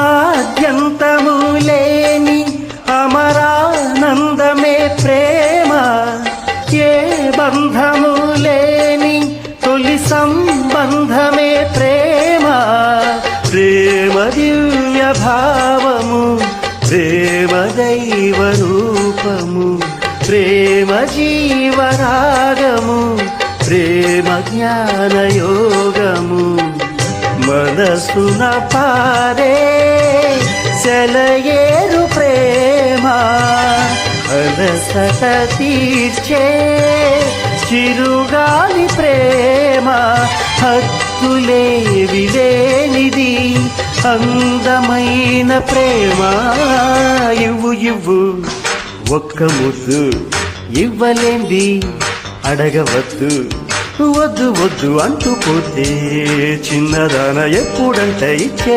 ఆద్యంతము లేని అమరానందమే ప్రేమ, ఏ బంధము లేని తొలి సంబంధమే ప్రేమ. ప్రేమ దివ్య భావము, ప్రేమ దైవ రూపము, ప్రేమ జీవరాగము, ప్రేమ జ్ఞానయోగము. మనసున పారే సెలయేరు ప్రేమ, అలసట తీర్చే చిరుగాలి ప్రేమ. హద్దులేవి లేనిది అందమైన ప్రేమ. ఇవ్వు ఇవ్వు ఒక్క ముద్దు, ఇవ్వలేంది అడగవద్దు. వద్దు వద్దు అంటూ పోతే చిన్నదాన ఎప్పుడంట ఇచ్చే